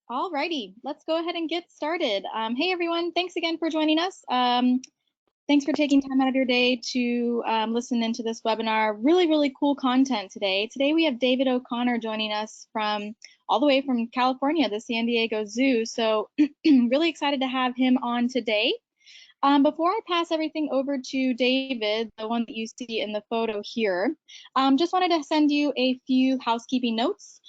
Alrighty, let's go ahead and get started. Hey everyone, thanks again for joining us. Thanks for taking time out of your day to listen into this webinar. Really cool content today. Today we have David O'Connor joining us from all the way from California, the San Diego Zoo. So really excited to have him on today. Before I pass everything over to David, the one that you see in the photo here, just wanted to send you a few housekeeping notes.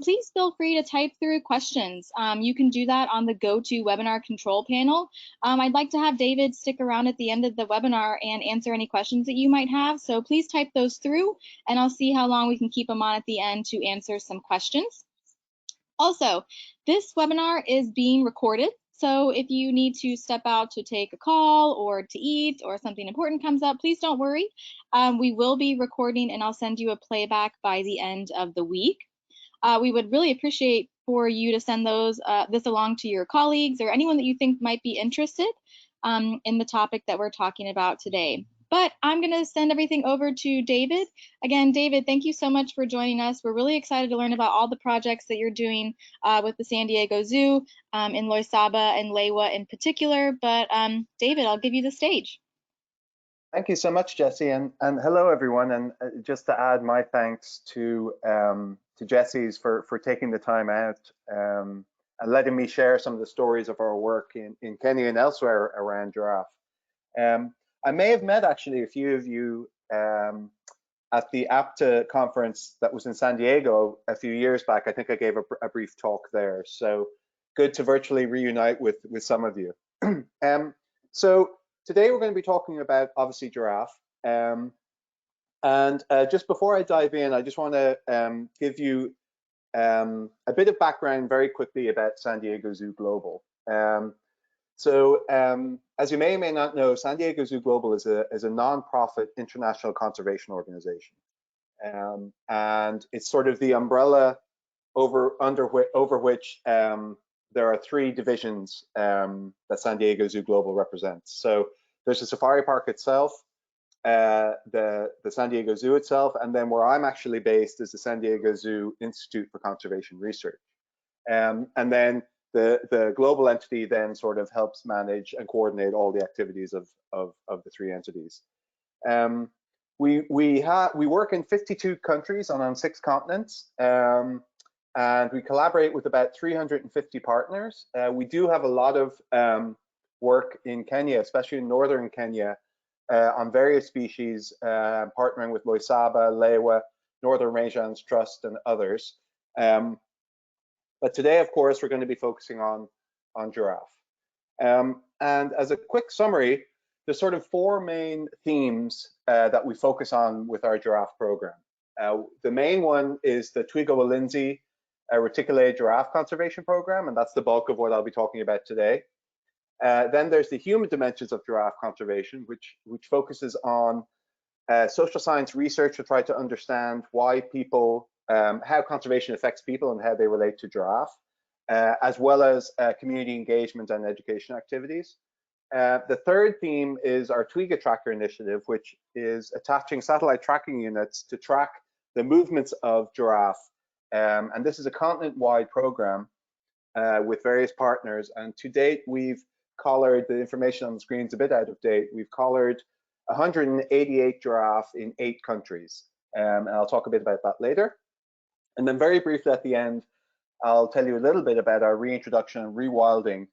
Please feel free to type through questions. You can do that on the GoToWebinar control panel. I'd like to have David stick around at the end of the webinar and answer any questions that you might have. So please type those through, and I'll see how long we can keep them on at the end to answer some questions. Also, this webinar is being recorded. So if you need to step out to take a call or to eat or something important comes up, please don't worry. We will be recording and I'll send you a playback by the end of the week. We would really appreciate for you to send this along to your colleagues or anyone that you think might be interested in the topic that we're talking about today. But I'm going to send everything over to David. Again, David, thank you so much for joining us. We're really excited to learn about all the projects that you're doing with the San Diego Zoo in Loisaba and Lewa in particular. But David, I'll give you the stage. Thank you so much, Jessie, and hello everyone. And just to add my thanks to Jessie's for taking the time out and letting me share some of the stories of our work in Kenya and elsewhere around giraffe. I may have met actually a few of you at the APTA conference that was in San Diego a few years back. I think I gave a brief talk there. So good to virtually reunite with some of you. So today we're going to be talking about obviously giraffe. Just before I dive in, I just want to give you a bit of background very quickly about San Diego Zoo Global. As you may or may not know, San Diego Zoo Global is a non-profit international conservation organization. And it's sort of the umbrella over which there are three divisions that San Diego Zoo Global represents. So there's the safari park itself, the San Diego Zoo itself, and then where I'm actually based is the San Diego Zoo Institute for Conservation Research. And then the global entity then sort of helps manage and coordinate all the activities of the three entities. We work in 52 countries and on 6 continents. And we collaborate with about 350 partners. We do have a lot of work in Kenya, especially in northern Kenya, on various species, partnering with Loisaba, Lewa, Northern Rangelands Trust, and others. But today, of course, we're going to be focusing on giraffe. And as a quick summary, there's sort of 4 main themes that we focus on with our giraffe program. The main one is the Twiga Walinzi reticulated giraffe conservation program, and that's the bulk of what I'll be talking about today. Then there's the human dimensions of giraffe conservation, which focuses on social science research to try to understand why people, how conservation affects people and how they relate to giraffe, as well as community engagement and education activities. The third theme is our Twiga Tracker initiative, which is attaching satellite tracking units to track the movements of giraffe. And this is a continent-wide program with various partners. And to date, we've collared, the information on the screen is a bit out of date, we've collared 188 giraffe in 8 countries. And I'll talk a bit about that later. And then very briefly at the end, I'll tell you a little bit about our reintroduction and rewilding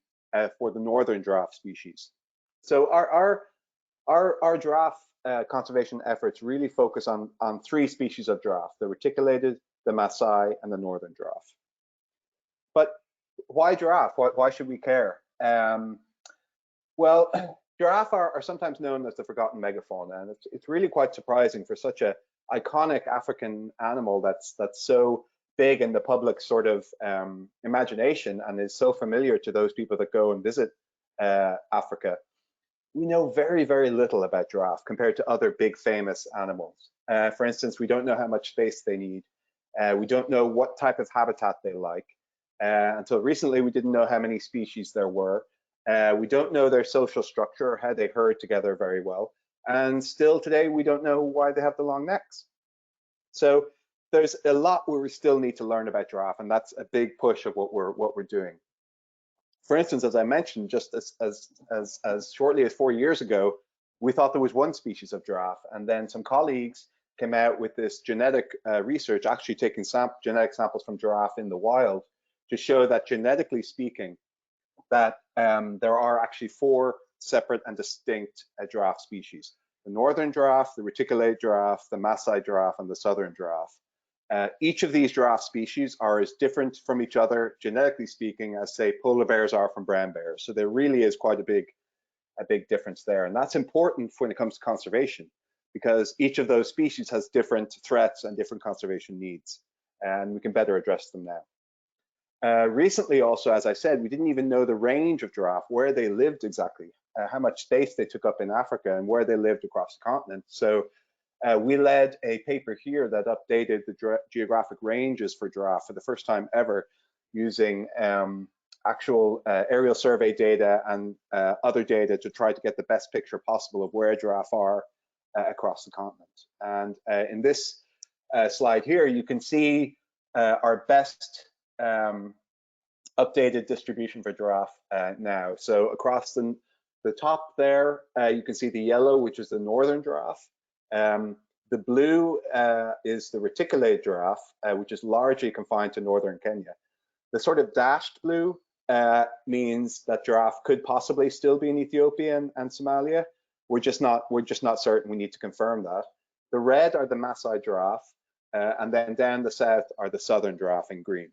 for the northern giraffe species. So our giraffe conservation efforts really focus on 3 species of giraffe: the reticulated, the Maasai, and the northern giraffe. But why giraffe? Why should we care? Well, giraffe are sometimes known as the forgotten megafauna, and it's really quite surprising for such a iconic African animal that's so big in the public sort of imagination and is so familiar to those people that go and visit Africa. We know very little about giraffe compared to other big famous animals. For instance, we don't know how much space they need. We don't know what type of habitat they like. Until recently, we didn't know how many species there were. We don't know their social structure or how they herd together very well. And still today, we don't know why they have the long necks. So there's a lot where we still need to learn about giraffe, and that's a big push of what we're doing. For instance, as I mentioned, just as shortly as 4 years ago, we thought there was one species of giraffe, and then some colleagues came out with this genetic research, actually taking genetic samples from giraffe in the wild to show that genetically speaking, that there are actually 4 separate and distinct giraffe species: the northern giraffe, the reticulated giraffe, the Maasai giraffe, and the southern giraffe. Each of these giraffe species are as different from each other, genetically speaking, as say polar bears are from brown bears. So there really is quite a big difference there. And that's important when it comes to conservation, because each of those species has different threats and different conservation needs, and we can better address them now. Recently also, as I said, we didn't even know the range of giraffe, where they lived exactly, how much space they took up in Africa, and where they lived across the continent. So we led a paper here that updated the geographic ranges for giraffe for the first time ever, using actual aerial survey data and other data to try to get the best picture possible of where giraffe are across the continent. And in this slide here, you can see our best updated distribution for giraffe now. So across the top there, you can see the yellow, which is the northern giraffe. The blue is the reticulated giraffe, which is largely confined to northern Kenya. The sort of dashed blue means that giraffe could possibly still be in Ethiopia and Somalia. We're just not certain. We need to confirm that. The red are the Maasai giraffe, and then down the south are the southern giraffe in green.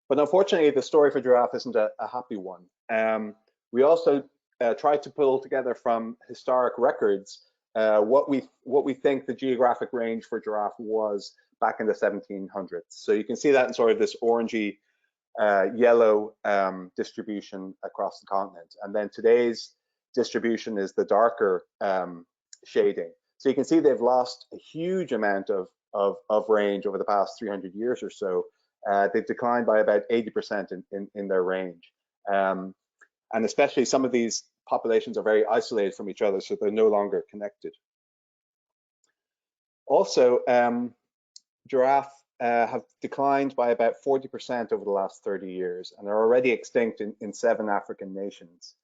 But unfortunately, the story for giraffe isn't a happy one. We also tried to pull together from historic records what we think the geographic range for giraffe was back in the 1700s. So you can see that in sort of this orangey yellow distribution across the continent. And then today's distribution is the darker shading. So you can see they've lost a huge amount of range over the past 300 years or so. They've declined by about 80% in their range. And especially some of these populations are very isolated from each other, so they're no longer connected. Also, giraffe have declined by about 40% over the last 30 years, and are already extinct in 7 African nations,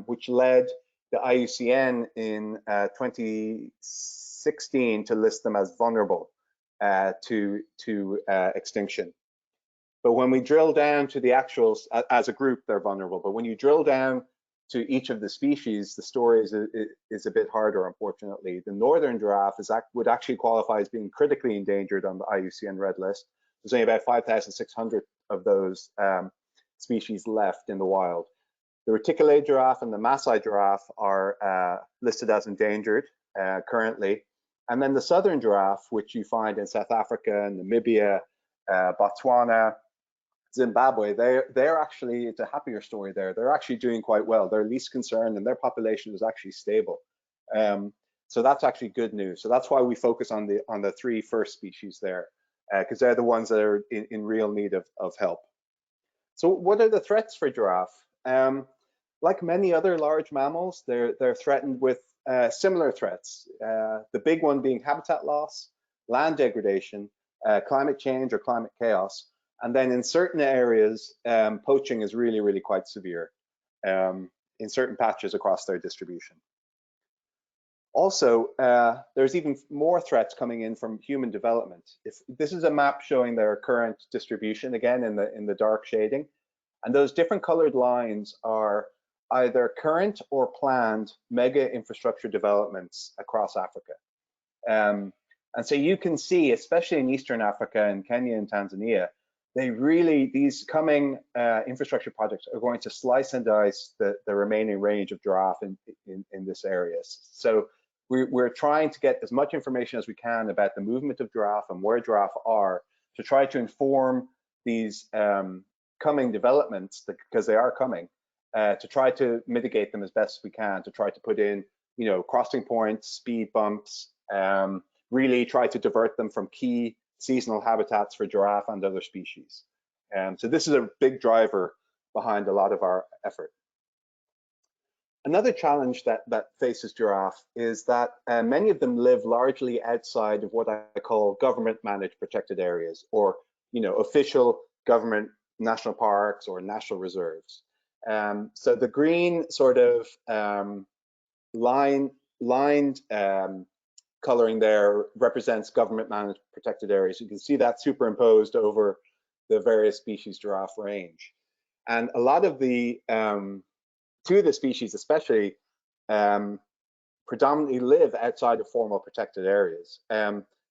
which led the IUCN in 2016 to list them as vulnerable to extinction. But when we drill down to the actuals, as a group, they're vulnerable. But when you drill down to each of the species, the story is a bit harder, unfortunately. The northern giraffe would actually qualify as being critically endangered on the IUCN Red List. There's only about 5,600 of those species left in the wild. The reticulated giraffe and the Maasai giraffe are listed as endangered currently. And then the southern giraffe, which you find in South Africa, Namibia, Botswana, Zimbabwe, they're actually, it's a happier story there. They're actually doing quite well. They're least concerned and their population is actually stable. So that's actually good news. So that's why we focus on the 3 first species there, because they're the ones that are in real need of help. So what are the threats for giraffe? Like many other large mammals, they're threatened with similar threats. The big one being habitat loss, land degradation, climate change or climate chaos. And then in certain areas, poaching is really, really quite severe in certain patches across their distribution. Also, there's even more threats coming in from human development. If this is a map showing their current distribution, again in the dark shading, and those different colored lines are either current or planned mega infrastructure developments across Africa. And so you can see, especially in Eastern Africa and Kenya and Tanzania, these coming infrastructure projects are going to slice and dice the remaining range of giraffe in this area. So we're trying to get as much information as we can about the movement of giraffe and where giraffe are to try to inform these coming developments, because they are coming, to try to mitigate them as best we can, to try to put in, crossing points, speed bumps, really try to divert them from key seasonal habitats for giraffe and other species. So this is a big driver behind a lot of our effort. Another challenge that faces giraffe is that many of them live largely outside of what I call government-managed protected areas, or official government national parks or national reserves. So the green sort of lined coloring there represents government-managed protected areas. You can see that superimposed over the various species giraffe range. And a lot of the two of the species especially predominantly live outside of formal protected areas.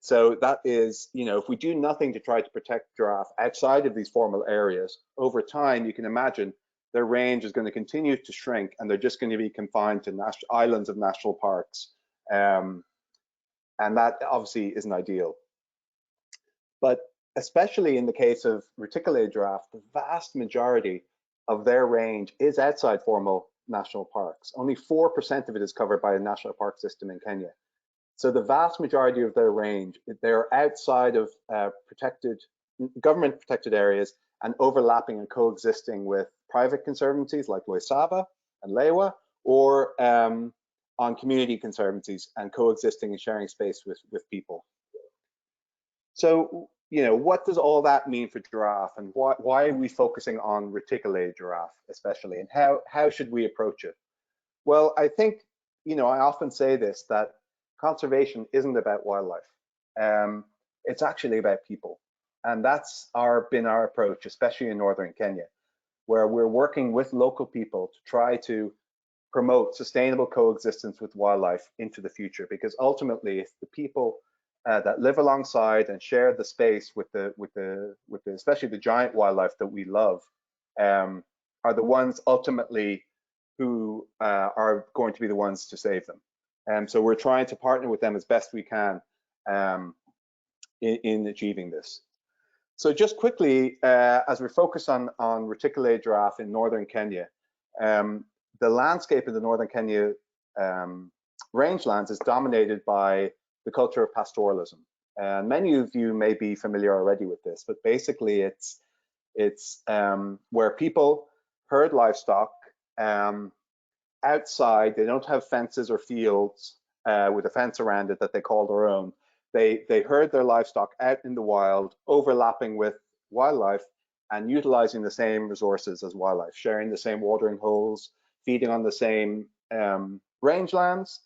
So that is, if we do nothing to try to protect giraffe outside of these formal areas, over time, you can imagine their range is going to continue to shrink, and they're just going to be confined to islands of national parks. And that obviously isn't ideal. But especially in the case of reticulated giraffe, the vast majority of their range is outside formal national parks. Only 4% of it is covered by a national park system in Kenya. So the vast majority of their range, they're outside of government protected areas and overlapping and coexisting with private conservancies like Loisaba and Lewa, or on community conservancies and coexisting and sharing space with people. So, what does all that mean for giraffe, and why are we focusing on reticulated giraffe especially, and how should we approach it? Well, I think, I often say this, that conservation isn't about wildlife. It's actually about people. And that's been our approach, especially in northern Kenya, where we're working with local people to try to promote sustainable coexistence with wildlife into the future, because ultimately it's the people that live alongside and share the space with especially the giant wildlife that we love, are the ones ultimately who are going to be the ones to save them. So we're trying to partner with them as best we can in achieving this. So just quickly, as we focus on reticulated giraffe in northern Kenya, the landscape in the northern Kenya rangelands is dominated by the culture of pastoralism. And many of you may be familiar already with this, but basically it's where people herd livestock outside. They don't have fences or fields with a fence around it that they call their own. They herd their livestock out in the wild, overlapping with wildlife and utilizing the same resources as wildlife, sharing the same watering holes, feeding on the same rangelands,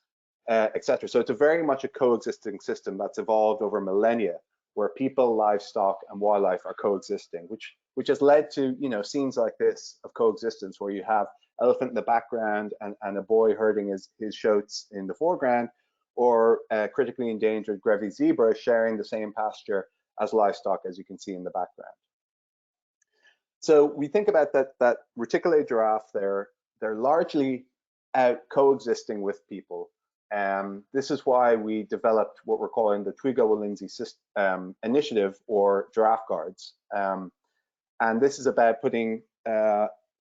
etc. So it's very much a coexisting system that's evolved over millennia, where people, livestock, and wildlife are coexisting, which has led to scenes like this of coexistence, where you have elephant in the background and a boy herding his shoats in the foreground, or critically endangered Grevy zebra sharing the same pasture as livestock, as you can see in the background. So we think about that reticulated giraffe, they're largely out coexisting with people. This is why we developed what we're calling the Twiga Walinzi initiative, or Giraffe Guards. And this is about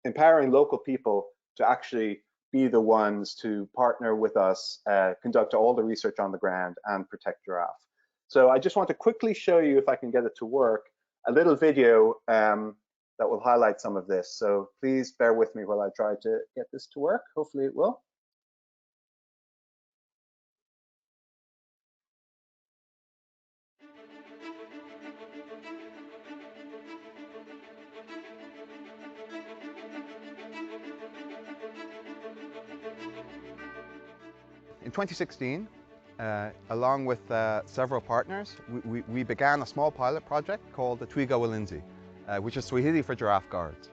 empowering local people to actually be the ones to partner with us, conduct all the research on the ground, and protect giraffe. So I just want to quickly show you, if I can get it to work, a little video that will highlight some of this. So please bear with me while I try to get this to work. Hopefully it will. In 2016, along with several partners, we began a small pilot project called the Twiga Walinzi, which is Swahili for Giraffe Guards.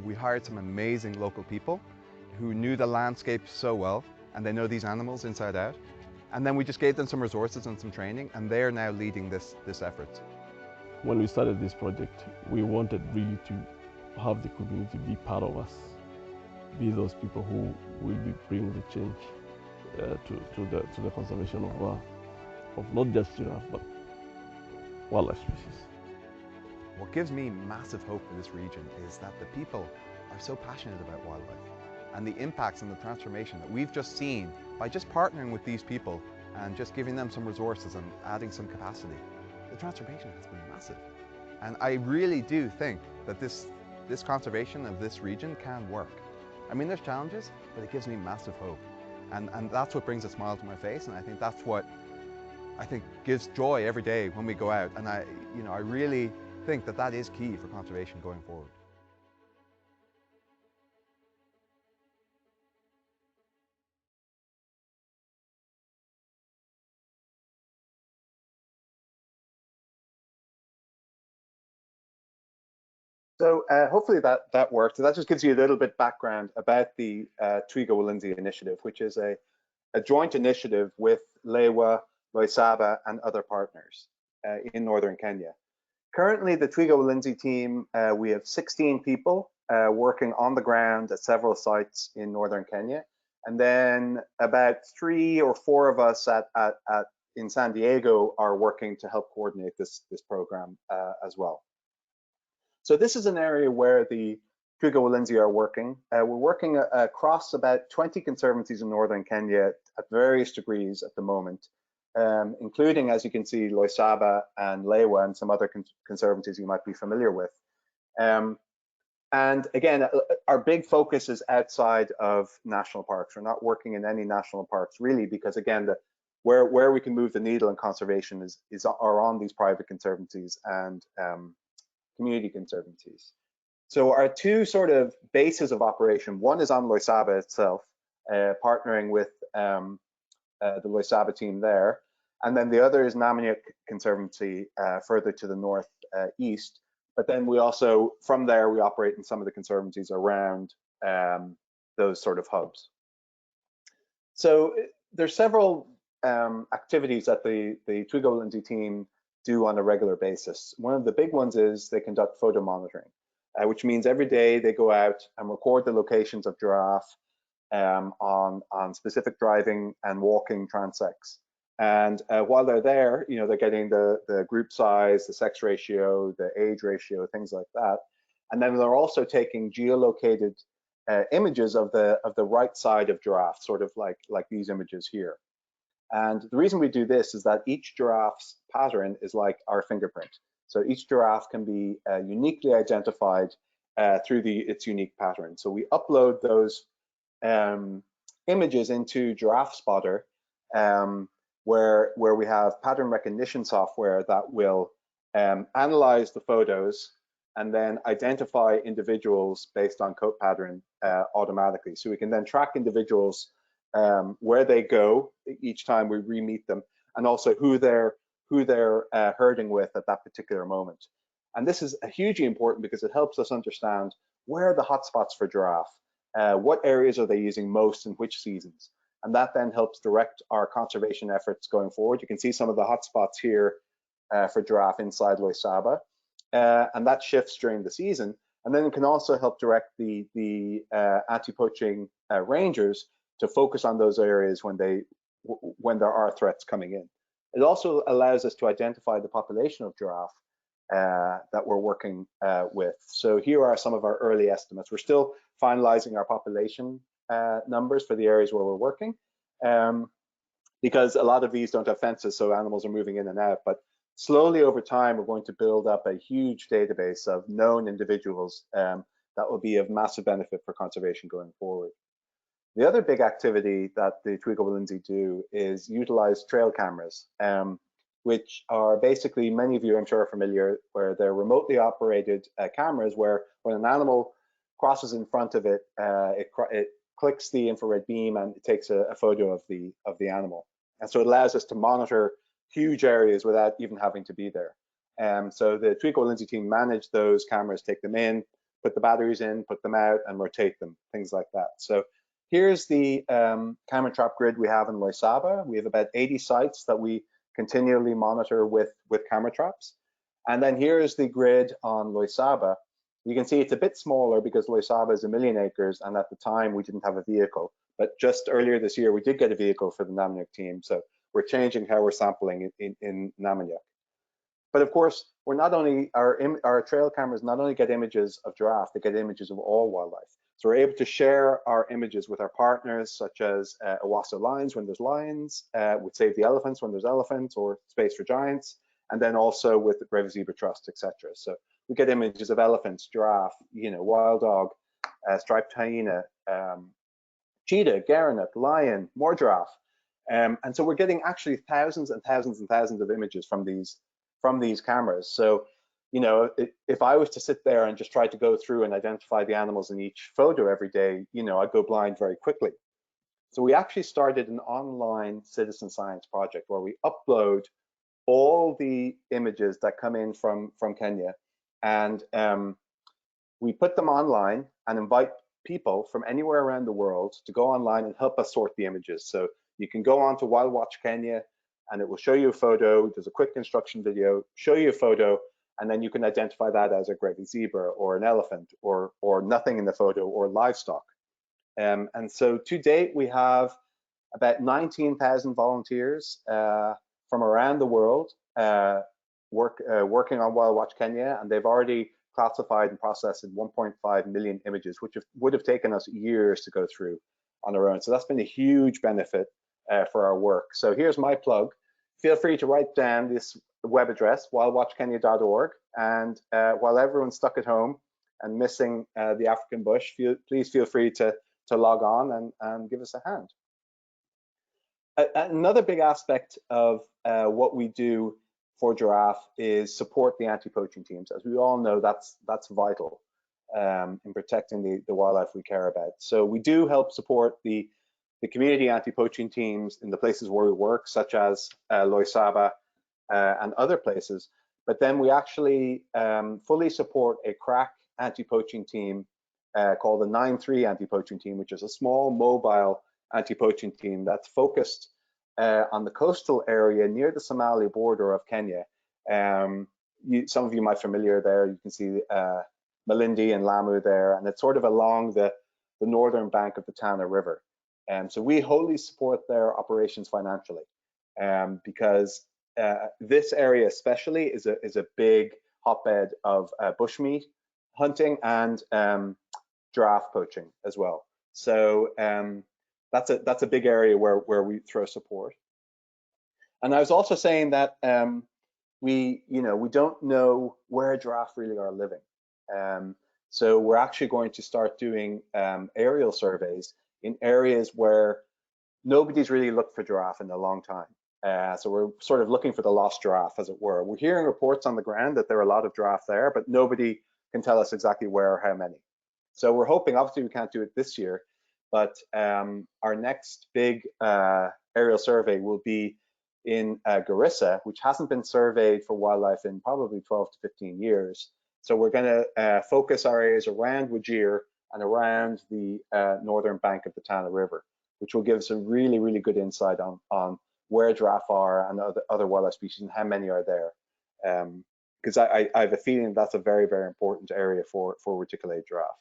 We hired some amazing local people who knew the landscape so well, and they know these animals inside out. And then we just gave them some resources and some training, and they're now leading this effort. When we started this project, we wanted really to have the community be part of us, be those people who will be bringing the change to the conservation of not just giraffe, but wildlife species. What gives me massive hope for this region is that the people are so passionate about wildlife, and the impacts and the transformation that we've just seen by just partnering with these people and just giving them some resources and adding some capacity. The transformation has been massive. And I really do think that this conservation of this region can work. I mean, there's challenges, but it gives me massive hope. And that's what brings a smile to my face, and I think that's what I think gives joy every day when we go out. And I really think that that is key for conservation going forward. So hopefully that worked. So that just gives you a little bit background about the Twiga Walinzi initiative, which is a joint initiative with Lewa, Loisaba, and other partners in northern Kenya. Currently, the Twiga Walinzi team, we have 16 people working on the ground at several sites in northern Kenya. And then about 3 or 4 of us in San Diego are working to help coordinate this program as well. So this is an area where the Twiga Walinzi are working. We're working across about 20 conservancies in northern Kenya at various degrees at the moment, including, as you can see, Loisaba and Lewa and some other conservancies you might be familiar with. And again, our big focus is outside of national parks. We're not working in any national parks really, because again, where we can move the needle in conservation are on these private conservancies and community conservancies. So our 2 sort of bases of operation, one is on Loisaba itself, partnering with the Loisaba team there. And then the other is Nature Conservancy further to the north east. But then we also, from there, we operate in some of the conservancies around those sort of hubs. So there's several activities that the Twiga Walinzi team do on a regular basis. One of the big ones is they conduct photo monitoring, which means every day they go out and record the locations of giraffe on specific driving and walking transects. And while they're there, they're getting the group size, the sex ratio, the age ratio, things like that. And then they're also taking geolocated images of the right side of giraffe, sort of like these images here. And the reason we do this is that each giraffe's pattern is like our fingerprint. So each giraffe can be uniquely identified through its unique pattern. So we upload those images into Giraffe Spotter, where we have pattern recognition software that will analyze the photos and then identify individuals based on coat pattern automatically. So we can then track individuals where they go each time we re-meet them, and also who they're herding with at that particular moment. And this is hugely important because it helps us understand where are the hotspots for giraffe, what areas are they using most in which seasons, and that then helps direct our conservation efforts going forward. You can see some of the hotspots here for giraffe inside Loisaba, and that shifts during the season. And then it can also help direct the anti-poaching rangers to focus on those areas when there are threats coming in. It also allows us to identify the population of giraffe that we're working with. So here are some of our early estimates. We're still finalizing our population numbers for the areas where we're working, because a lot of these don't have fences, so animals are moving in and out. But slowly over time, we're going to build up a huge database of known individuals that will be of massive benefit for conservation going forward. The other big activity that the Twiga Walinzi do is utilize trail cameras, which are basically, many of you I'm sure are familiar, where they're remotely operated cameras where when an animal crosses in front of it, it clicks the infrared beam and it takes a photo of the animal. And so it allows us to monitor huge areas without even having to be there. So the Twiga Walinzi team manage those cameras, take them in, put the batteries in, put them out, and rotate them, things like that. So here's the camera trap grid we have in Loisaba. We have about 80 sites that we continually monitor with camera traps. And then here's the grid on Loisaba. You can see it's a bit smaller because Loisaba is 1 million acres, and at the time we didn't have a vehicle. But just earlier this year, we did get a vehicle for the Namanyuk team. So we're changing how we're sampling in Namanyuk. But of course, we're not only, our trail cameras not only get images of giraffe, they get images of all wildlife. So we're able to share our images with our partners, such as Owasso Lions when there's lions, with Save the Elephants when there's elephants, or Space for Giants, and then also with the Brave Zebra Trust, etc. So we get images of elephants, giraffe, wild dog, striped hyena, cheetah, gerenuk, lion, more giraffe. And so we're getting actually thousands and thousands and thousands of images from these cameras. So, you know, if I was to sit there and just try to go through and identify the animals in each photo every day, you know, I'd go blind very quickly. So we actually started an online citizen science project where we upload all the images that come in from Kenya, and we put them online and invite people from anywhere around the world to go online and help us sort the images. So you can go on to Wild Watch Kenya and it will show you a photo. There's a quick instruction video, show you a photo, and then you can identify that as a gray zebra or an elephant or nothing in the photo or livestock. And so to date, we have about 19,000 volunteers from around the world working on Wild Watch Kenya, and they've already classified and processed 1.5 million images, which would have taken us years to go through on our own. So that's been a huge benefit for our work. So here's my plug. Feel free to write down this web address, wildwatchkenya.org, and while everyone's stuck at home and missing the African bush, please feel free to log on and give us a hand. Another big aspect of what we do for giraffe is support the anti-poaching teams. As we all know, that's vital in protecting the wildlife we care about. So we do help support the community anti-poaching teams in the places where we work, such as Loisaba and other places. But then we actually fully support a crack anti-poaching team called the 9-3 anti-poaching team, which is a small mobile anti-poaching team that's focused on the coastal area near the Somali border of Kenya. Some of you might be familiar there. You can see Lyndsey and Lamu there, and it's sort of along the northern bank of the Tana River. So we wholly support their operations financially because this area especially is a big hotbed of bushmeat hunting and giraffe poaching as well. So that's a big area where we throw support. And I was also saying that we don't know where giraffe really are living. So we're actually going to start doing aerial surveys in areas where nobody's really looked for giraffe in a long time. So we're sort of looking for the lost giraffe, as it were. We're hearing reports on the ground that there are a lot of giraffe there, but nobody can tell us exactly where or how many. So we're hoping, obviously we can't do it this year, but our next big aerial survey will be in Garissa, which hasn't been surveyed for wildlife in probably 12 to 15 years. So we're going to focus our areas around Wajir and around the northern bank of the Tana River, which will give us a really, really good insight on where giraffe are and other wildlife species and how many are there. Because I have a feeling that's a very, very important area for reticulated giraffe.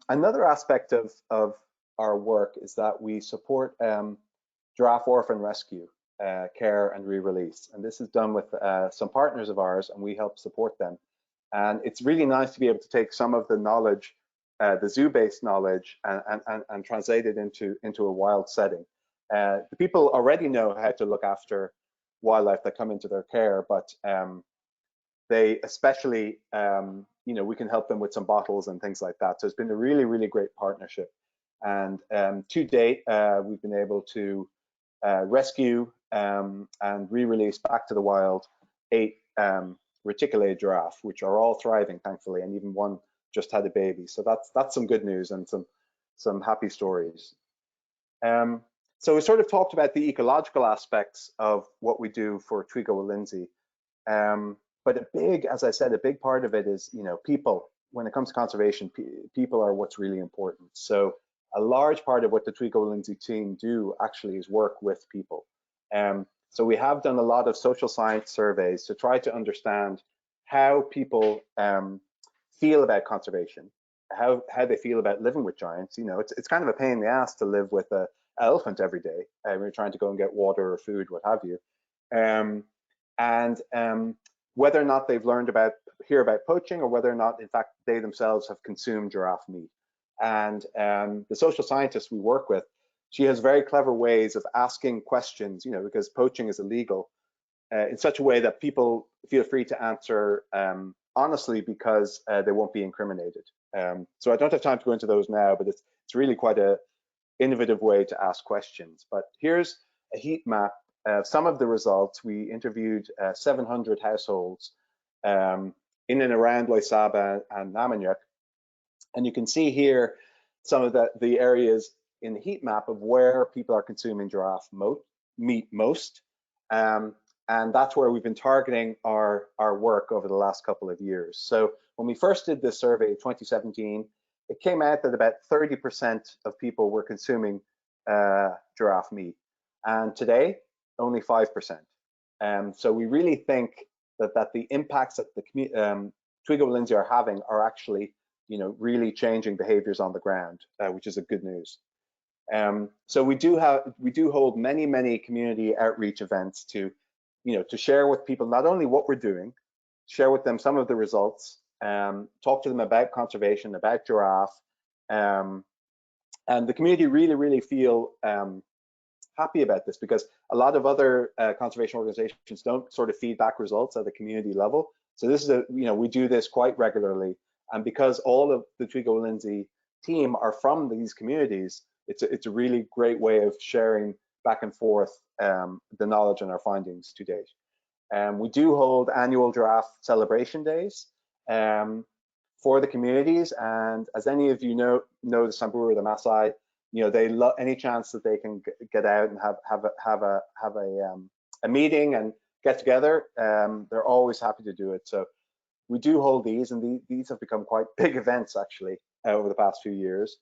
Another aspect of our work is that we support giraffe orphan rescue, care and re-release. And this is done with some partners of ours, and we help support them. And it's really nice to be able to take some of the knowledge, the zoo-based knowledge, and translate it into a wild setting. The people already know how to look after wildlife that come into their care, but they especially, we can help them with some bottles and things like that. So it's been a really, really great partnership. And to date, we've been able to rescue and re-release back to the wild 8 reticulated giraffe, which are all thriving, thankfully, and even one just had a baby. So that's some good news and some happy stories. So we sort of talked about the ecological aspects of what we do for Twiga Walinzi. But as I said, a big part of it is, people. When it comes to conservation, people are what's really important. So a large part of what the Twiga Walinzi team do actually is work with people. So we have done a lot of social science surveys to try to understand how people feel about conservation, how they feel about living with giants. It's kind of a pain in the ass to live with an elephant every day when you're trying to go and get water or food, what have you. And whether or not they've learned hear about poaching, or whether or not, in fact, they themselves have consumed giraffe meat. And the social scientist we work with, she has very clever ways of asking questions, because poaching is illegal, in such a way that people feel free to answer honestly, because they won't be incriminated. So I don't have time to go into those now, but it's really quite a innovative way to ask questions. But here's a heat map of some of the results. We interviewed 700 households in and around Loisaba and Namanyak. And you can see here some of the areas in the heat map of where people are consuming giraffe meat most. And that's where we've been targeting our work over the last couple of years. So when we first did this survey in 2017, it came out that about 30% of people were consuming giraffe meat. And today, only 5%. So we really think that the impacts that the Twiga Walinzi are having are actually, really changing behaviors on the ground, which is a good news. So we do hold many community outreach events to share with people not only what we're doing, share with them some of the results, talk to them about conservation, about giraffe, and the community really feel happy about this, because a lot of other conservation organizations don't sort of feed back results at the community level. So this is we do this quite regularly, and because all of the Twiga Walinzi team are from these communities, it's a really great way of sharing back and forth the knowledge and our findings to date. We do hold annual giraffe celebration days for the communities, and as any of you know the Samburu, the Maasai, they love any chance that they can get out and have a meeting and get together. They're always happy to do it. So we do hold these, and these have become quite big events actually over the past few years.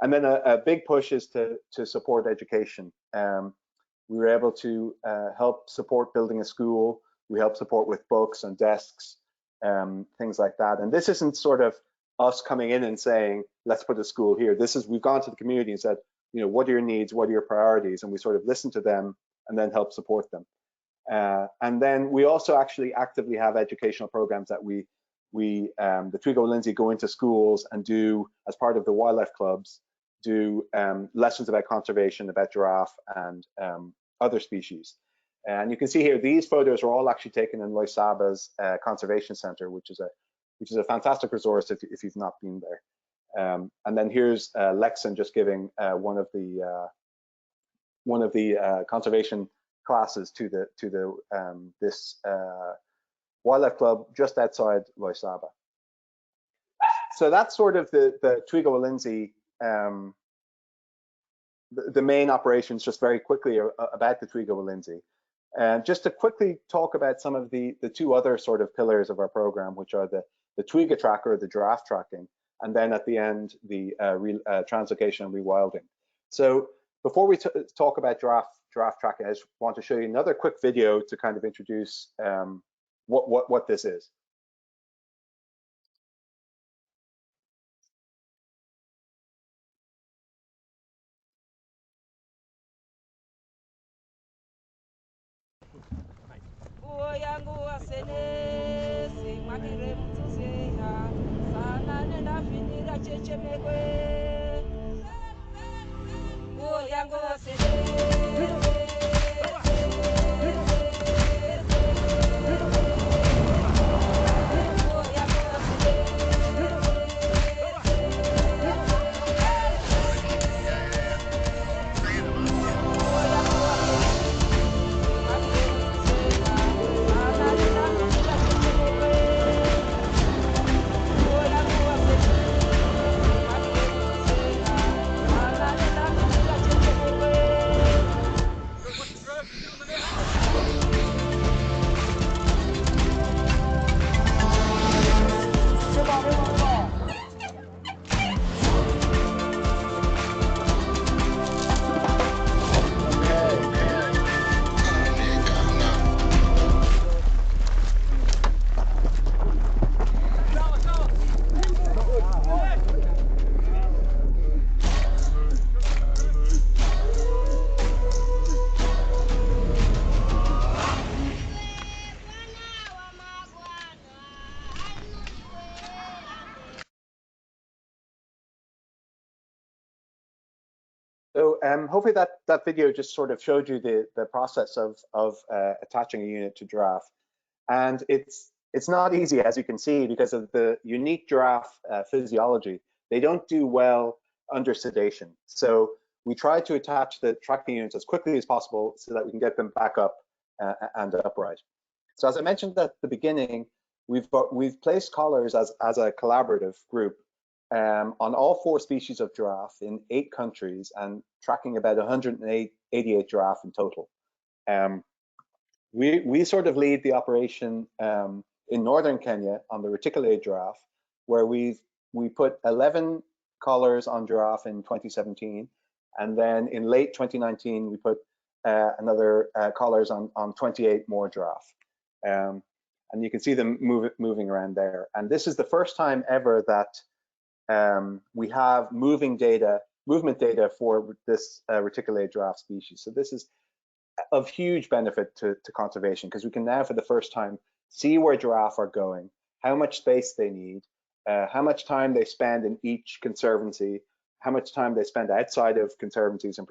And then a big push is to support education. We were able to help support building a school. We help support with books and desks, things like that. And this isn't sort of us coming in and saying, let's put a school here. This is, we've gone to the community and said, what are your needs? What are your priorities? And we sort of listen to them and then help support them. And then we also actually actively have educational programs that the Twiga Walinzi go into schools and do, as part of the wildlife clubs, do lessons about conservation, about giraffe and other species. And you can see here, these photos are all actually taken in Loisaba's conservation center, which is a fantastic resource if you've not been there. And then here's Lexan just giving one of the conservation classes to this wildlife club just outside Loisaba. So that's sort of the Twiga Walinzi, the main operations, just very quickly about the Twiga Walinzi. And just to quickly talk about some of the two other sort of pillars of our program, which are the Twiga tracker, the giraffe tracking, and then at the end, the translocation and rewilding. So before we talk about giraffe tracking, I just want to show you another quick video to kind of introduce what this is. So hopefully that video just sort of showed you the process of attaching a unit to giraffe, and it's It's not easy, as you can see, because of the unique giraffe physiology. They don't do well under sedation. So we try to attach the tracking units as quickly as possible so that we can get them back up and upright. So as I mentioned at the beginning, we've placed collars as a collaborative group on all 4 species of giraffe in 8 countries and tracking about 188 giraffe in total. We sort of lead the operation in northern Kenya on the reticulated giraffe, where we put 11 collars on giraffe in 2017, and then in late 2019 we put another collars on 28 more giraffe, and you can see them moving around there. And this is the first time ever that we have movement data for this reticulated giraffe species. So this is of huge benefit to conservation, because we can now for the first time see where giraffe are going, how much space they need, how much time they spend in each conservancy, how much time they spend outside of conservancies and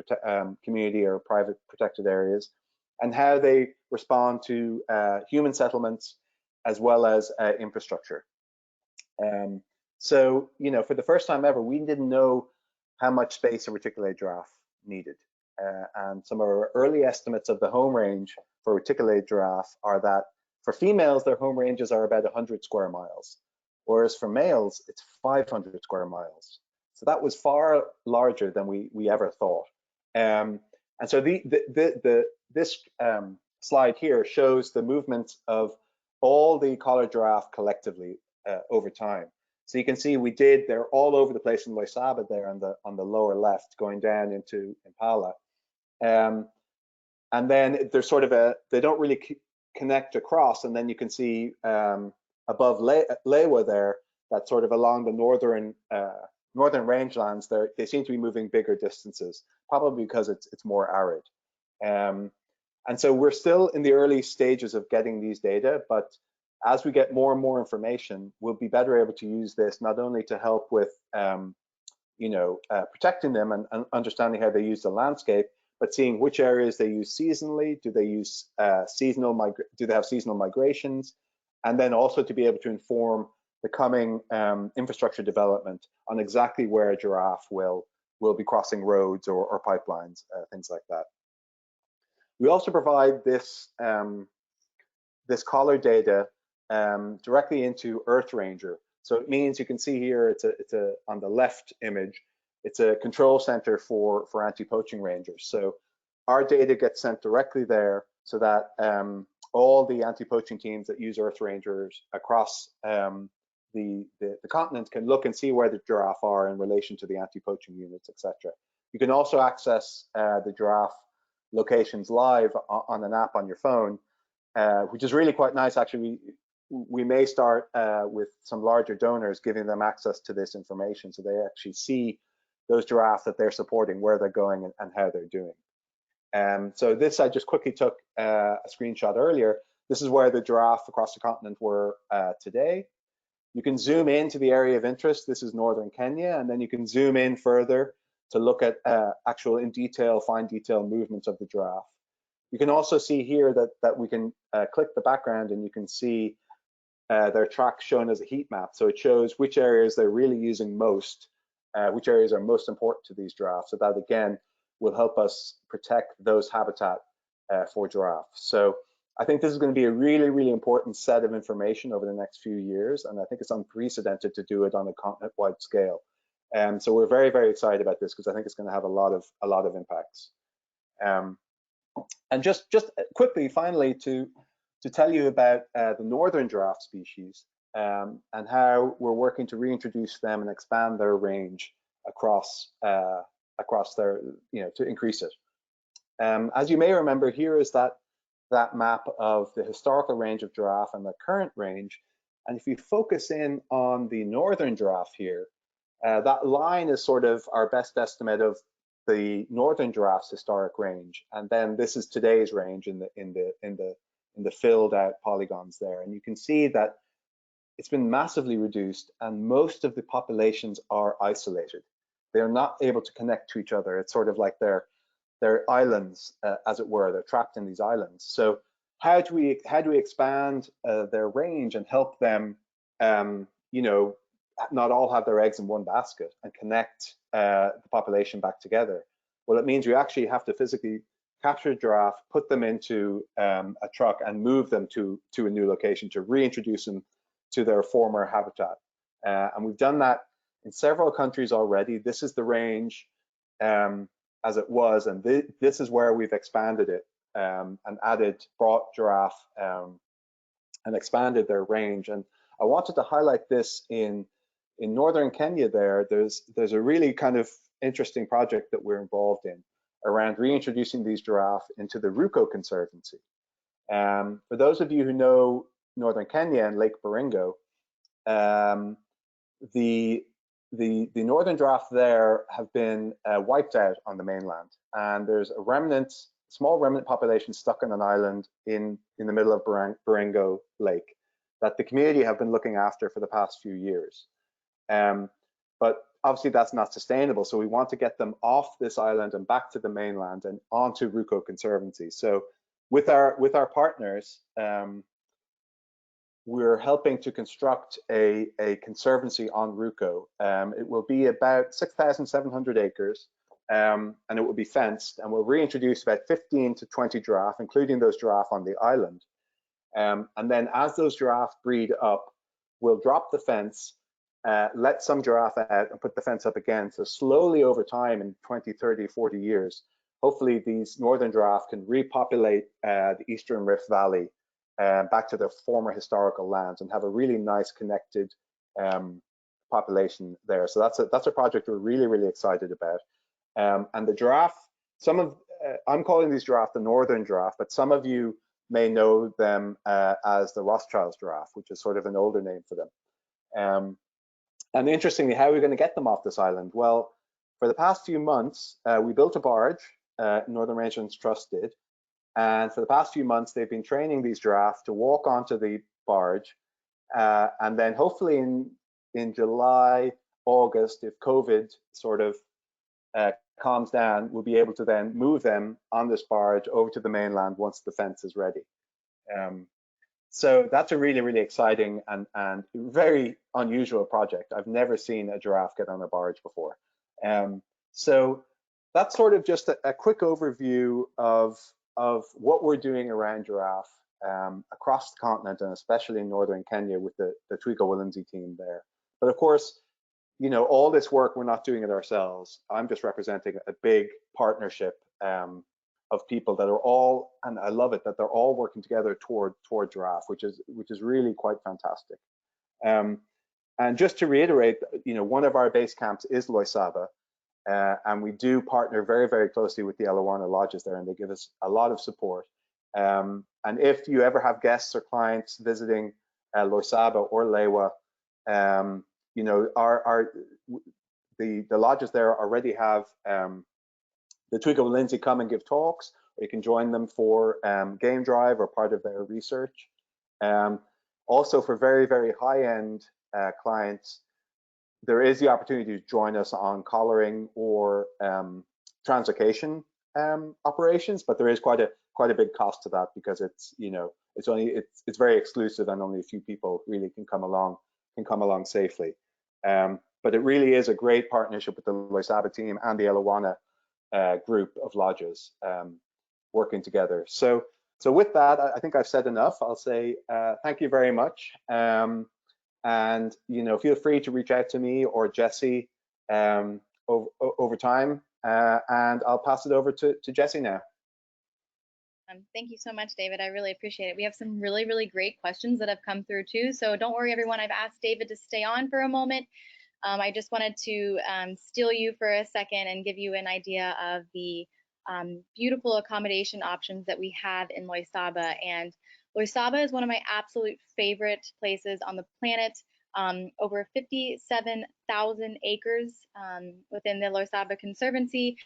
community or private protected areas, and how they respond to human settlements as well as infrastructure. So, you know, for the first time ever, we didn't know how much space a reticulated giraffe needed. And some of our early estimates of the home range for reticulated giraffe are that for females, their home ranges are about 100 square miles, whereas for males, it's 500 square miles. So that was far larger than we ever thought. And so this slide here shows the movement of all the collared giraffe collectively over time. So you can see they're all over the place in Loisaba there on the lower left, going down into Impala. And then there's sort of they don't really connect across, and then you can see above Lewa there, that sort of along the northern rangelands there, they seem to be moving bigger distances, probably because it's more arid. And so we're still in the early stages of getting these data, but as we get more and more information, we'll be better able to use this not only to help with protecting them and understanding how they use the landscape, but seeing which areas they use seasonally. Do they use do they have seasonal migrations? And then also to be able to inform the coming infrastructure development on exactly where a giraffe will be crossing roads or pipelines, things like that. We also provide this this collar data directly into EarthRanger. So it means you can see here, it's on the left image, it's a control center for anti-poaching rangers. So our data gets sent directly there so that all the anti-poaching teams that use EarthRangers across the continent can look and see where the giraffe are in relation to the anti-poaching units, etc. You can also access the giraffe locations live on an app on your phone, which is really quite nice. Actually, we may start with some larger donors giving them access to this information so they actually see those giraffes that they're supporting, where they're going and how they're doing. So this, I just quickly took a screenshot earlier. This is where the giraffe across the continent were today. You can zoom into the area of interest. This is northern Kenya, and then you can zoom in further to look at actual fine detail movements of the giraffe. You can also see here that we can click the background and you can see their tracks shown as a heat map. So it shows which areas they're really using most, which areas are most important to these giraffes. So that again will help us protect those habitat for giraffes. So I think this is going to be a really, really important set of information over the next few years, and I think it's unprecedented to do it on a continent-wide scale. So we're very, very excited about this because I think it's going to have a lot of impacts. And just quickly, finally, to tell you about the northern giraffe species and how we're working to reintroduce them and expand their range across their, to increase it. As you may remember, here is that map of the historical range of giraffe and the current range. And if you focus in on the northern giraffe here, that line is sort of our best estimate of the northern giraffe's historic range, and then this is today's range in the filled out polygons there. And you can see that it's been massively reduced, and most of the populations are isolated. They're not able to connect to each other. It's sort of like they're islands, as it were. They're trapped in these islands. So how do we expand their range and help them, you know, not all have their eggs in one basket and connect the population back together? Well, it means you actually have to physically capture a giraffe, put them into a truck, and move them to a new location to reintroduce them to their former habitat. And we've done that in several countries already. This is the range as it was, and this is where we've expanded it and brought giraffe and expanded their range. And I wanted to highlight this in northern Kenya. There's a really kind of interesting project that we're involved in around reintroducing these giraffe into the Ruko Conservancy. For those of you who know northern Kenya and Lake Baringo, the northern giraffe there have been wiped out on the mainland, and there's a small remnant population stuck on an island in the middle of Baringo Lake that the community have been looking after for the past few years. But obviously that's not sustainable, so we want to get them off this island and back to the mainland and onto Ruko Conservancy. So with our partners, we're helping to construct a conservancy on Ruko. It will be about 6,700 acres, and it will be fenced, and we'll reintroduce about 15 to 20 giraffe, including those giraffe on the island. And then as those giraffe breed up, we'll drop the fence, let some giraffe out and put the fence up again. So slowly over time, in 20, 30, 40 years, hopefully these northern giraffe can repopulate the Eastern Rift Valley back to their former historical lands and have a really nice connected population there. So that's a project we're really, really excited about. And the giraffe, I'm calling these giraffe the northern giraffe, but some of you may know them as the Rothschild's giraffe, which is sort of an older name for them. And interestingly, how are we going to get them off this island? Well, for the past few months, we built a barge, Northern Rangelands Trust did, and for the past few months, they've been training these giraffe to walk onto the barge, and then hopefully in July, August, if COVID sort of calms down, we'll be able to then move them on this barge over to the mainland once the fence is ready. So that's a really, really exciting and very unusual project. I've never seen a giraffe get on a barge before. So that's sort of just a quick overview of what we're doing around giraffe across the continent, and especially in northern Kenya with the Twiga Walinzi team there. But of course, you know, all this work, we're not doing it ourselves. I'm just representing a big partnership of people that are all, and I love it, that they're all working together toward giraffe, which is really quite fantastic. And just to reiterate, you know, one of our base camps is Loisaba, and we do partner very, very closely with the Eliwana lodges there, and they give us a lot of support. And if you ever have guests or clients visiting Loisaba or Lewa, you know, the lodges there already have the Twiga Walinzi come and give talks, or you can join them for game drive or part of their research. Also for very, very high-end clients, there is the opportunity to join us on collaring or translocation operations, but there is quite a big cost to that because it's, you know, it's very exclusive and only a few people really can come along safely. But it really is a great partnership with the Loisaba team and the Eliwana group of lodges working together. So with that, I think I've said enough. I'll say thank you very much. And you know, feel free to reach out to me or Jesse over time, and I'll pass it over to Jesse now. Thank you so much, David. I really appreciate it. We have some really, really great questions that have come through too. So don't worry, everyone. I've asked David to stay on for a moment. I just wanted to steal you for a second and give you an idea of the beautiful accommodation options that we have in Loisaba. And Loisaba is one of my absolute favorite places on the planet. Over 57,000 acres within the Loisaba Conservancy.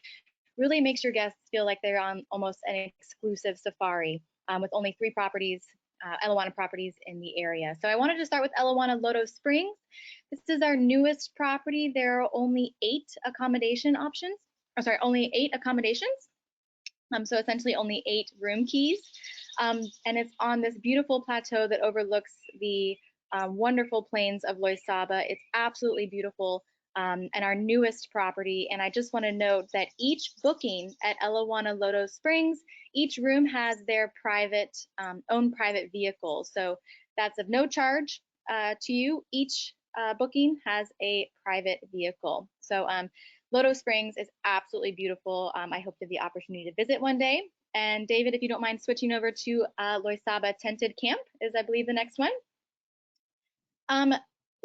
Really makes your guests feel like they're on almost an exclusive safari with only 3 properties, Eliwana properties in the area. So I wanted to start with Eliwana Lodo Springs. This is our newest property. There are only 8 accommodation options, or sorry, only 8 accommodations. So essentially only 8 room keys. And it's on this beautiful plateau that overlooks the wonderful plains of Loisaba. It's absolutely beautiful, and our newest property. And I just want to note that each booking at Elawana Lodo Springs, each room has their private own private vehicle. So that's of no charge to you. Each booking has a private vehicle. So Lodo Springs is absolutely beautiful. I hope to have the opportunity to visit one day. And David, if you don't mind switching over to Loisaba Tented Camp is, I believe, the next one.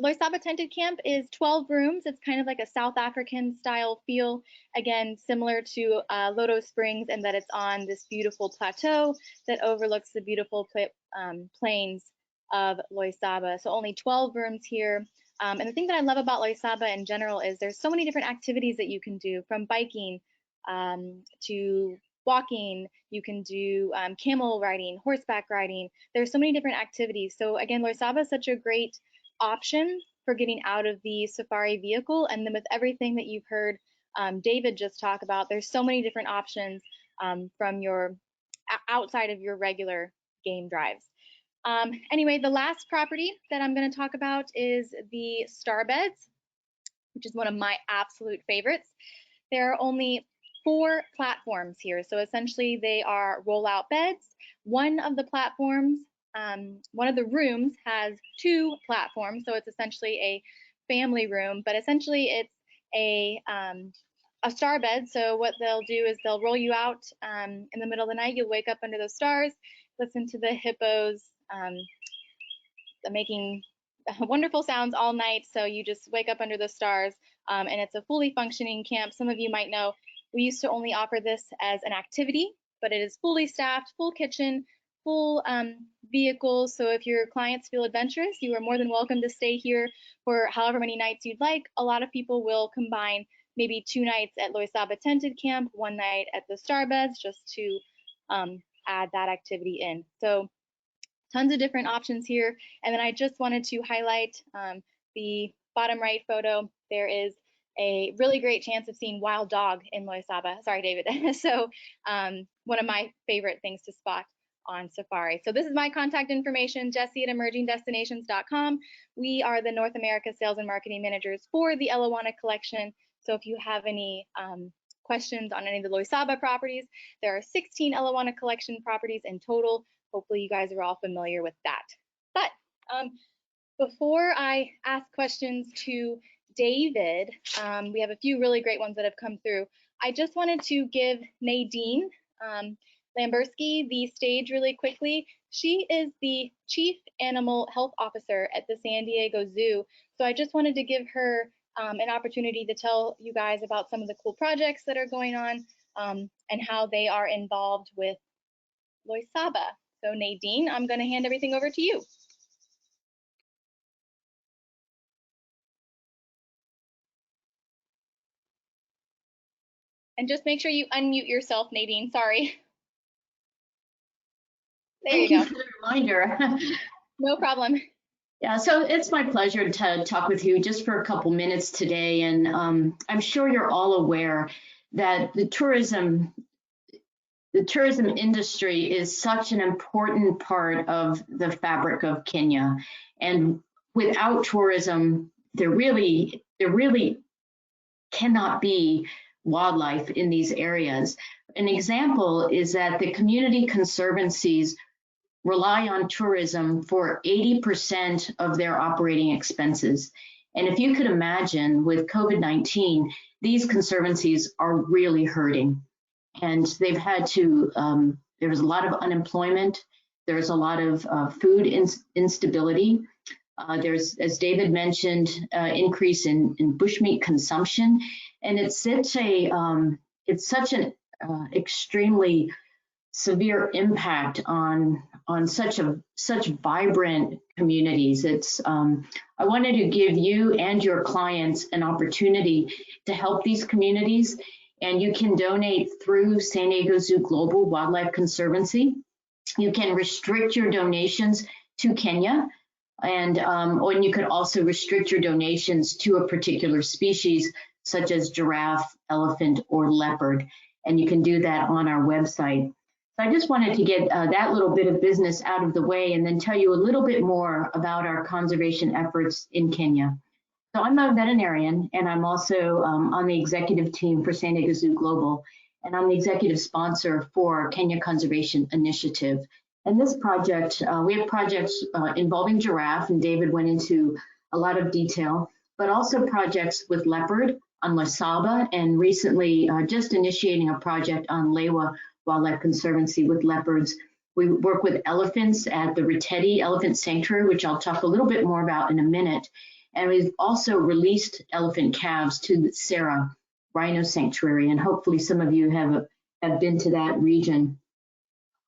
Loisaba Tented Camp is 12 rooms. It's kind of like a South African style feel. Again, similar to Lodo Springs in that it's on this beautiful plateau that overlooks the beautiful plains of Loisaba. So only 12 rooms here. And the thing that I love about Loisaba in general is there's so many different activities that you can do, from biking to walking. You can do camel riding, horseback riding. There's so many different activities. So again, Loisaba is such a great option for getting out of the safari vehicle. And then with everything that you've heard David just talk about, there's so many different options from your outside of your regular game drives. Anyway, the last property that I'm going to talk about is the Starbeds, which is one of my absolute favorites. There are only 4 platforms here. So essentially they are rollout beds. One of the platforms, one of the rooms has 2 platforms. So it's essentially a family room, but essentially it's a star bed. So what they'll do is they'll roll you out in the middle of the night. You'll wake up under the stars, listen to the hippos making wonderful sounds all night. So you just wake up under the stars, and it's a fully functioning camp. Some of you might know we used to only offer this as an activity, but it is fully staffed, full kitchen, full vehicles. So if your clients feel adventurous, you are more than welcome to stay here for however many nights you'd like. A lot of people will combine maybe 2 nights at Loisaba Tented Camp, 1 night at the Starbeds, just to add that activity in. So tons of different options here. And then I just wanted to highlight the bottom right photo. There is a really great chance of seeing wild dog in Loisaba. Sorry, David. So one of my favorite things to spot on safari. So this is my contact information, Jessie at emergingdestinations.com. We are the North America sales and marketing managers for the Elawana collection. So if you have any questions on any of the Loisaba properties, there are 16 Elawana collection properties in total. Hopefully you guys are all familiar with that. But before I ask questions to David, we have a few really great ones that have come through. I just wanted to give Nadine Lamberski the stage really quickly. She is the Chief Animal Health Officer at the San Diego Zoo. So I just wanted to give her an opportunity to tell you guys about some of the cool projects that are going on and how they are involved with Loisaba. So Nadine, I'm going to hand everything over to you. And just make sure you unmute yourself, Nadine. Sorry. There you go. Thank you for the reminder. No problem. Yeah, so it's my pleasure to talk with you just for a couple minutes today. And I'm sure you're all aware that the tourism industry is such an important part of the fabric of Kenya. And without tourism, there really cannot be wildlife in these areas. An example is that the community conservancies rely on tourism for 80% of their operating expenses. And if you could imagine, with COVID-19, these conservancies are really hurting. And they've had to, there's a lot of unemployment, there's a lot of food instability. There's, as David mentioned, increase in bushmeat consumption. And it's such an extremely severe impact on such vibrant communities. It's I wanted to give you and your clients an opportunity to help these communities, and you can donate through San Diego Zoo Global Wildlife Conservancy. You can restrict your donations to Kenya, and you could also restrict your donations to a particular species, such as giraffe, elephant, or leopard. and you can do that on our website. So I just wanted to get that little bit of business out of the way and then tell you a little bit more about our conservation efforts in Kenya. So I'm a veterinarian, and I'm also on the executive team for San Diego Zoo Global, and I'm the executive sponsor for Kenya Conservation Initiative. And this project, we have projects involving giraffe, and David went into a lot of detail, but also projects with leopard on Loisaba, and recently just initiating a project on Lewa Wildlife Conservancy with leopards. We work with elephants at the Reteti Elephant Sanctuary, which I'll talk a little bit more about in a minute. And we've also released elephant calves to the Sarah Rhino Sanctuary, and hopefully some of you have been to that region.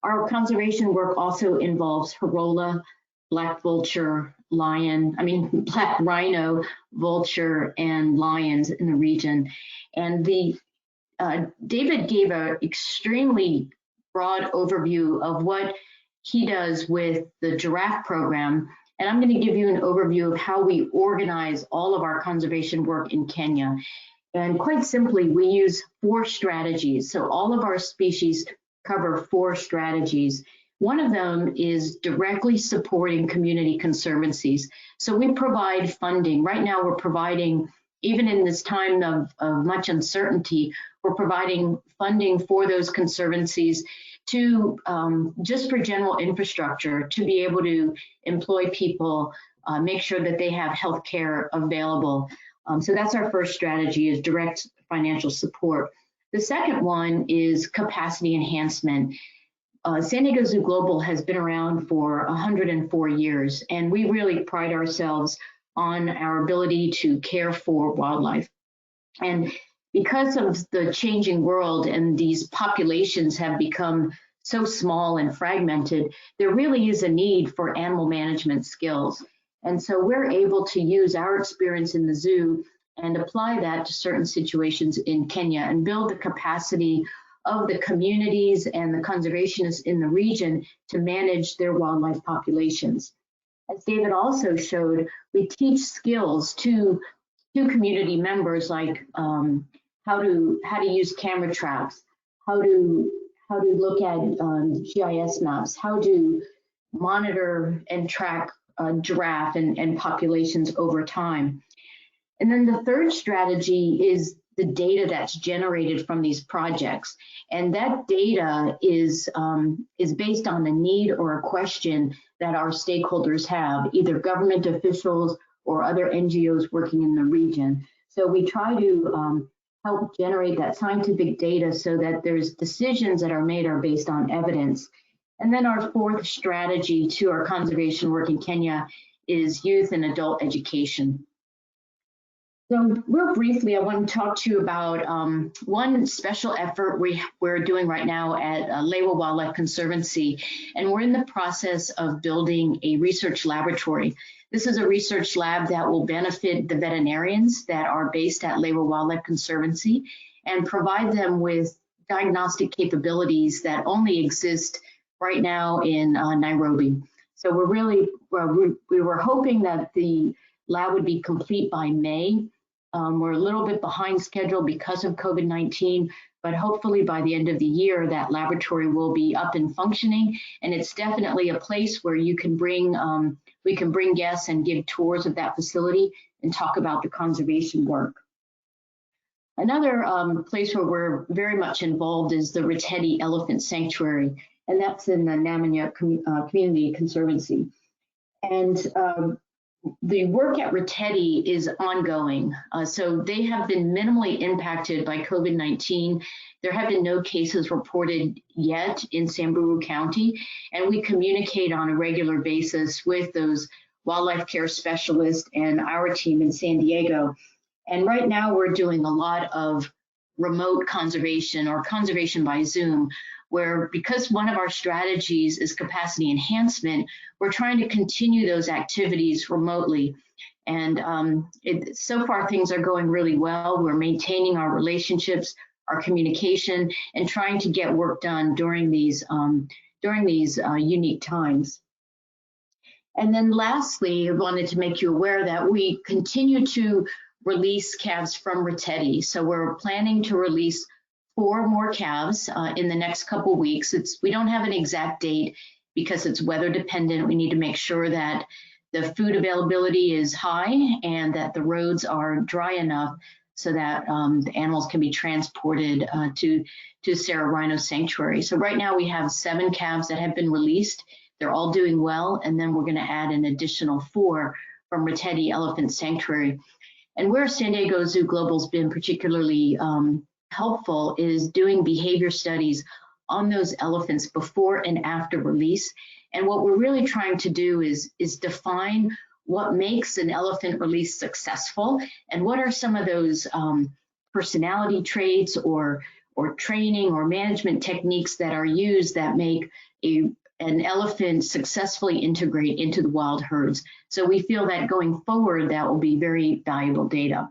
Our conservation work also involves Horola, black vulture, black rhino, vulture, and lions in the region. And David gave an extremely broad overview of what he does with the giraffe program. And I'm going to give you an overview of how we organize all of our conservation work in Kenya. And quite simply, we use 4 strategies. So all of our species cover 4 strategies. One of them is directly supporting community conservancies. So we provide funding. Right now we're providing, even in this time of much uncertainty, we're providing funding for those conservancies to just for general infrastructure, to be able to employ people, make sure that they have health care available. So that's our first strategy, is direct financial support. The second one is capacity enhancement. San Diego Zoo Global has been around for 104 years, and we really pride ourselves on our ability to care for wildlife. And because of the changing world and these populations have become so small and fragmented, there really is a need for animal management skills. And so we're able to use our experience in the zoo and apply that to certain situations in Kenya and build the capacity of the communities and the conservationists in the region to manage their wildlife populations. As David also showed, we teach skills to community members, like how to use camera traps, how to look at GIS maps, how to monitor and track giraffe and populations over time. And then the third strategy is the data that's generated from these projects. And that data is based on a need or a question that our stakeholders have, either government officials or other NGOs working in the region. So we try to help generate that scientific data so that there's decisions that are made are based on evidence. And then our fourth strategy to our conservation work in Kenya is youth and adult education. So real briefly, I want to talk to you about one special effort we're doing right now at Lewa Wildlife Conservancy, and we're in the process of building a research laboratory. This is a research lab that will benefit the veterinarians that are based at Lewa Wildlife Conservancy and provide them with diagnostic capabilities that only exist right now in Nairobi. So we were hoping that the lab would be complete by May. We're a little bit behind schedule because of COVID-19, but hopefully by the end of the year, that laboratory will be up and functioning. And it's definitely a place where you can we can bring guests and give tours of that facility and talk about the conservation work. Another place where we're very much involved is the Reteti Elephant Sanctuary, and that's in the Namanya Community Conservancy. And the work at Reteti is ongoing. So they have been minimally impacted by COVID-19. There have been no cases reported yet in Samburu County, and we communicate on a regular basis with those wildlife care specialists and our team in San Diego. And right now we're doing a lot of remote conservation or conservation by Zoom, where because one of our strategies is capacity enhancement, we're trying to continue those activities remotely. And so far things are going really well. We're maintaining our relationships, our communication, and trying to get work done during these unique times. And then lastly, I wanted to make you aware that we continue to release calves from Reteti. So we're planning to release 4 more calves in the next couple weeks. We don't have an exact date because it's weather dependent. We need to make sure that the food availability is high and that the roads are dry enough so that the animals can be transported to Cerro Rhino Sanctuary. So right now we have 7 calves that have been released. They're all doing well, and then we're going to add an additional 4 from Reteti Elephant Sanctuary. And where San Diego Zoo Global's been particularly helpful is doing behavior studies on those elephants before and after release. And what we're really trying to do is define what makes an elephant release successful and what are some of those personality traits or training or management techniques that are used that make an elephant successfully integrate into the wild herds. So we feel that going forward, that will be very valuable data.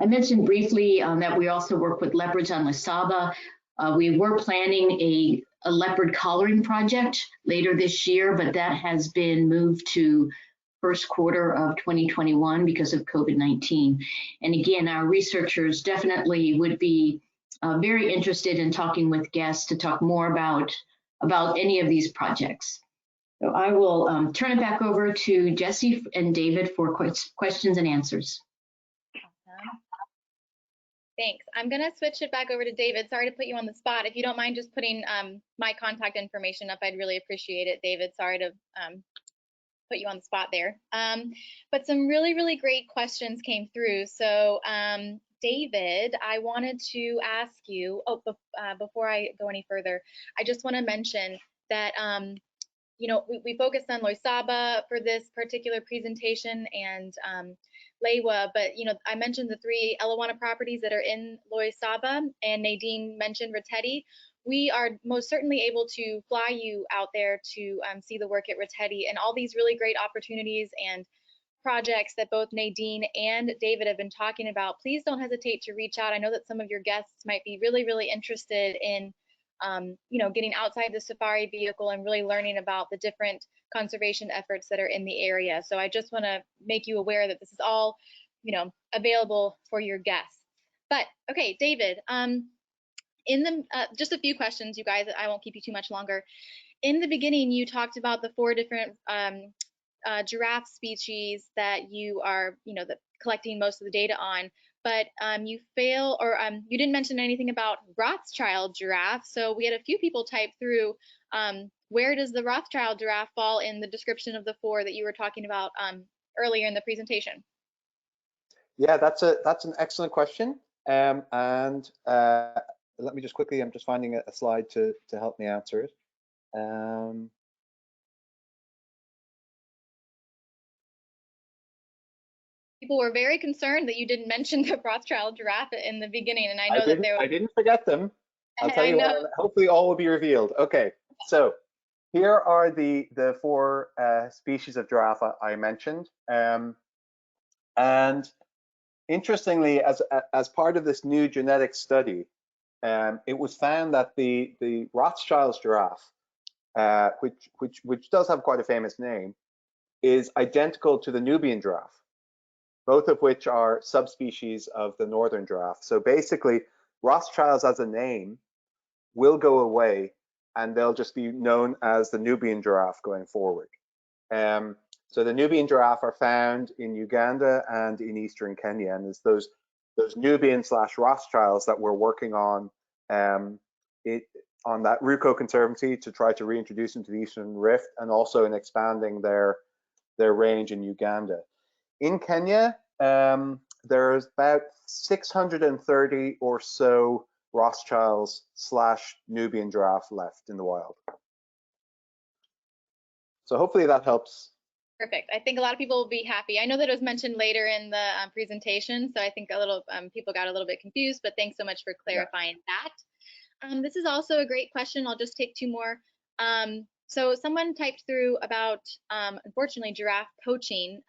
I mentioned briefly that we also work with leopards on Loisaba. We were planning a leopard collaring project later this year, but that has been moved to first quarter of 2021 because of COVID-19. And again, our researchers definitely would be very interested in talking with guests to talk more about any of these projects. So I will turn it back over to Jesse and David for questions and answers. Awesome. Thanks. I'm going to switch it back over to David. Sorry to put you on the spot. If you don't mind just putting my contact information up, I'd really appreciate it, David. Sorry to put you on the spot there. But some really, really great questions came through. So David, I wanted to ask you, before I go any further, I just want to mention that, you know, we focused on Loisaba for this particular presentation and Lewa, but, you know, I mentioned the 3 Elawana properties that are in Loisaba, and Nadine mentioned Reteti. We are most certainly able to fly you out there to see the work at Reteti and all these really great opportunities and projects that both Nadine and David have been talking about. Please don't hesitate to reach out. I know that some of your guests might be really, really interested in, you know, getting outside the safari vehicle and really learning about the different conservation efforts that are in the area. So I just want to make you aware that this is all, you know, available for your guests. But okay, David, in the just a few questions, you guys. I won't keep you too much longer. In the beginning, you talked about the 4 different giraffe species that you are, you know, collecting most of the data on, but you didn't mention anything about Rothschild giraffe. So we had a few people type through, where does the Rothschild giraffe fall in the description of the 4 that you were talking about earlier in the presentation? Yeah, that's an excellent question. Let me just quickly, I'm just finding a slide to help me answer it. People were very concerned that you didn't mention the Rothschild giraffe in the beginning, and I know that there. I didn't forget them. I'll tell you what, hopefully all will be revealed. Okay, so here are the 4 species of giraffe I mentioned, and interestingly, as part of this new genetic study, it was found that the Rothschild's giraffe, which does have quite a famous name, is identical to the Nubian giraffe, both of which are subspecies of the northern giraffe. So basically, Rothschilds as a name will go away, and they'll just be known as the Nubian giraffe going forward. So the Nubian giraffe are found in Uganda and in eastern Kenya, and it's those Nubian/Rothschilds that we're working on that Ruko Conservancy to try to reintroduce into the Eastern Rift, and also in expanding their range in Uganda. In Kenya, there's about 630 or so Rothschilds/Nubian giraffe left in the wild. So hopefully that helps. Perfect. I think a lot of people will be happy. I know that it was mentioned later in the presentation, so I think a little people got a little bit confused, but thanks so much for clarifying that. This is also a great question. I'll just take 2 more. So someone typed through about, unfortunately, giraffe poaching.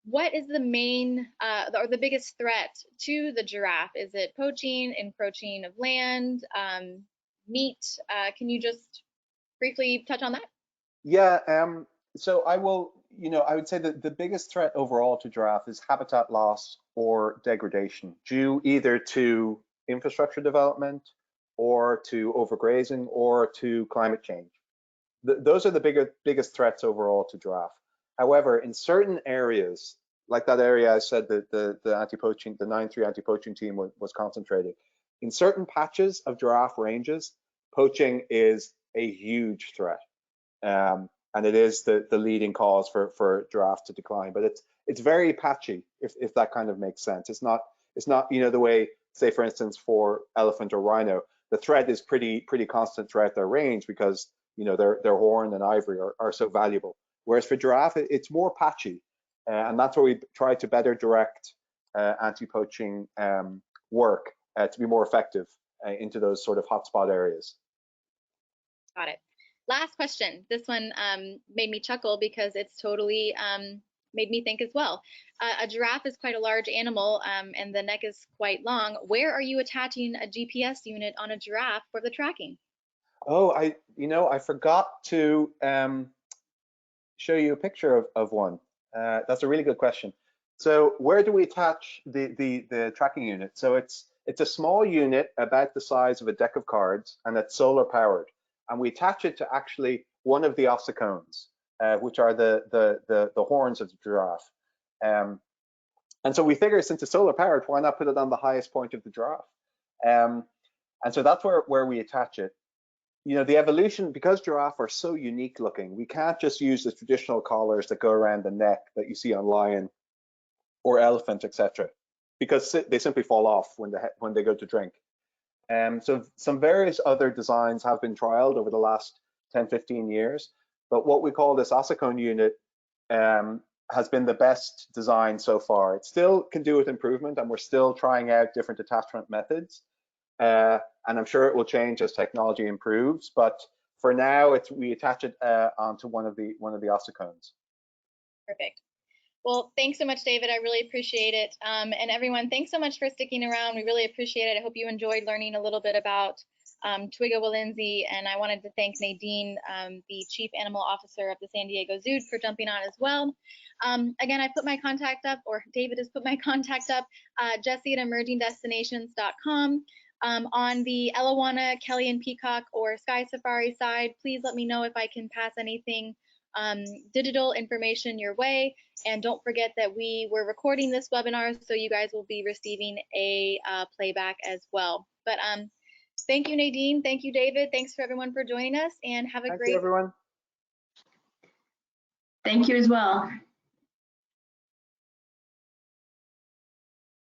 What is the main or the biggest threat to the giraffe? Is it poaching, encroaching of land, meat? Can you just briefly touch on that? Yeah, so I will, I would say that the biggest threat overall to giraffe is habitat loss or degradation, due either to infrastructure development or to overgrazing or to climate change. Those are the biggest threats overall to giraffe. However, in certain areas, like that area I said that the anti-poaching, the 9-3 anti-poaching team was concentrated, in certain patches of giraffe ranges, poaching is a huge threat. And it is the leading cause for giraffe to decline. But it's very patchy, if that kind of makes sense. It's not the way, say for instance, for elephant or rhino, the threat is pretty constant throughout their range because their horn and ivory are so valuable. Whereas for giraffe, it's more patchy, and that's where we try to better direct anti-poaching work to be more effective into those sort of hotspot areas. Got it. Last question. This one made me chuckle because it's totally made me think as well. A giraffe is quite a large animal and the neck is quite long. Where are you attaching a GPS unit on a giraffe for the tracking? Oh, I forgot to show you a picture of one. That's a really good question. So where do we attach the tracking unit? So it's a small unit about the size of a deck of cards, and it's solar powered. And we attach it to actually one of the ossicones, which are the horns of the giraffe. And so we figure, since it's solar powered, why not put it on the highest point of the giraffe? And so that's where we attach it. The evolution, because giraffe are so unique looking, we can't just use the traditional collars that go around the neck that you see on lion or elephant, etc., because they simply fall off when they go to drink. So some various other designs have been trialed over the last 10-15 years, but what we call this ossicone unit has been the best design so far. It still can do with improvement, and we're still trying out different attachment methods. And I'm sure it will change as technology improves, but for now, we attach it onto one of the ossicones. Perfect. Well, thanks so much, David. I really appreciate it. And everyone, thanks so much for sticking around. We really appreciate it. I hope you enjoyed learning a little bit about Twiga Walinzi. And I wanted to thank Nadine, the Chief Animal Officer of the San Diego Zoo, for jumping on as well. Again, I put my contact up, or David has put my contact up, Jesse at emergingdestinations.com. On the Elawana, Kelly and Peacock, or Sky Safari side, please let me know if I can pass anything digital information your way. And don't forget that we were recording this webinar, so you guys will be receiving a playback as well. But thank you, Nadine. Thank you, David. Thanks for everyone for joining us, and have a great. Thank you, everyone. Thank you as well.